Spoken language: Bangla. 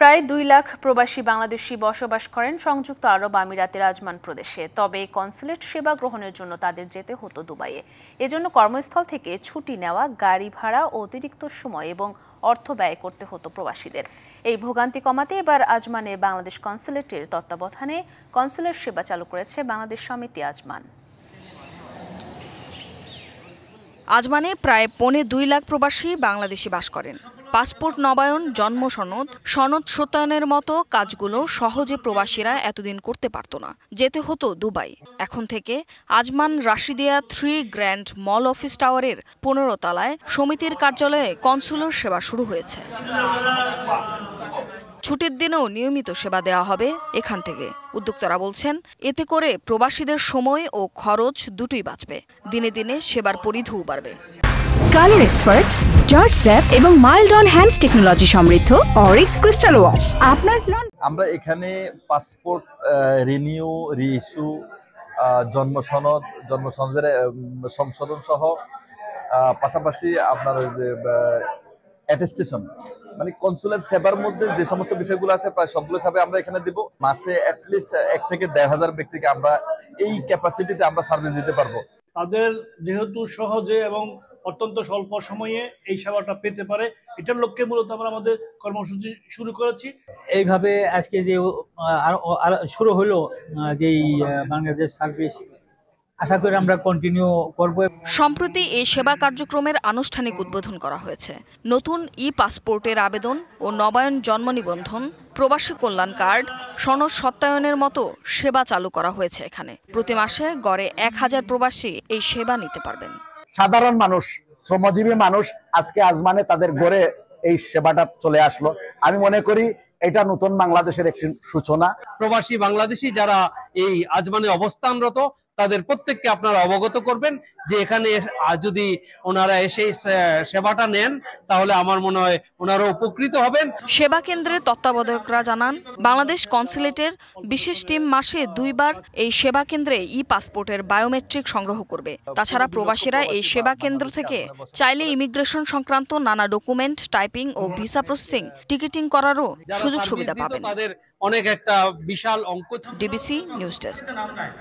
প্রায় ২ লাখ প্রবাসী বাংলাদেশি বসবাস করেন সংযুক্ত আরব আমিরাতের আজমান প্রদেশে। তবে কনসুলেট সেবা গ্রহণের জন্য তাদের যেতে হতো দুবাইয়ে। এজন্য কর্মস্থল থেকে ছুটি নেওয়া, গাড়ি ভাড়া, অতিরিক্ত সময় এবং অর্থ ব্যয় করতে হতো প্রবাসীদের। এই ভোগান্তি কমাতে এবার আজমানে বাংলাদেশ কনসুলেটের তত্ত্বাবধানে কনসুলেট সেবা চালু করেছে বাংলাদেশ সমিতি আজমান। আজমানে প্রায় ২.৫ লাখ প্রবাসী বাংলাদেশি বাস করেন। পাসপোর্ট নবায়ন, জন্ম সনদ, সনদ সত্যায়নের মতো কাজগুলো সহজে প্রবাসীরা এতদিন করতে পারত না, যেতে হতো দুবাই। এখন থেকে আজমান রাশিদিয়া 3 গ্র্যান্ড মল অফিস টাওয়ারের ১৫ তলায় সমিতির কার্যালয়ে কনসুলার সেবা শুরু হয়েছে। ছুটির দিনেও নিয়মিত সেবা দেওয়া হবে এখান থেকে। উদ্যোক্তারা বলছেন, এতে করে প্রবাসীদের সময় ও খরচ দুটোই বাঁচবে। দিনে দিনে সেবার পরিধিও বাড়বে। কালার এক্সপার্ট, জর্জ স্যাপ এবং মাইল্ড অন হ্যান্ডস টেকনোলজি সমৃদ্ধ অরিক্স ক্রিস্টাল ওয়াশ। আমরা এখানে পাসপোর্ট রিনিউ, রিইস্যু, জন্মসনদের সংশোধন সহ পাশাপাশি আপনার যে অ্যাটেস্টেশন, মানে কনসুলার সেবার মধ্যে যে সমস্ত বিষয়গুলো আছে প্রায় সবগুলো সেবা আমরা এখানে দিব। মাসে অ্যাটলিস্ট ১ থেকে ১,৫০০ ব্যক্তিকে আমরা এই ক্যাপাসিটিতে আমরা সার্ভিস দিতে পারবো। তাদের যেহেতু সহজে এবং অত্যন্ত স্বল্প সময়ে এই সেবাটা পেতে পারে, এটার লক্ষ্যে মূলত আমরা আমাদের কর্মসূচি শুরু করেছি। এইভাবে আজকে যে শুরু হলো যেই বাংলাদেশ সার্ভিস, আশা করি আমরা কন্টিনিউ করব। সম্প্রতি এই সেবা কার্যক্রমের আনুষ্ঠানিক উদ্বোধন করা হয়েছে। নতুন পাসপোর্টের আবেদন ও নবায়ন, জন্ম নিবন্ধন, প্রবাসী কল্যাণ কার্ড, সনদ সত্যায়নের মতো সেবা চালু করা হয়েছে এখানে। প্রতি মাসে গড়ে ১,০০০ প্রবাসী এই সেবা নিতে পারবেন। সাধারণ মানুষ, শ্রমজীবী মানুষ আজকে আজমানে তাদের গড়ে এই সেবাটা চলে আসলো। আমি মনে করি এটা নতুন বাংলাদেশের একটি সূচনা। প্রবাসী বাংলাদেশি যারা এই আজমানে অবস্থানরত তাদের প্রত্যেককে আপনারা অবগত করবেন যে এখানে যদি ওনারা এসে সেবাটা নেন তাহলে আমার মনে হয় ওনারা উপকৃত হবেন। সেবা কেন্দ্রের তত্ত্বাবধায়করা জানান, বাংলাদেশ কনসুলেটের বিশেষ টিম মাসে ২ বার এই সেবা কেন্দ্রে পাসপোর্টের বায়োমেট্রিক সংগ্রহ করবে। তাছাড়া প্রবাসীরা এই সেবা কেন্দ্র থেকে চাইলে ইমিগ্রেশন সংক্রান্ত নানা ডকুমেন্ট টাইপিং ও ভিসা প্রসেসিং, টিকিটিং করারও সুযোগ সুবিধা পাবেন। তাদের অনেক একটা বিশাল অঙ্ক। DBC news desk.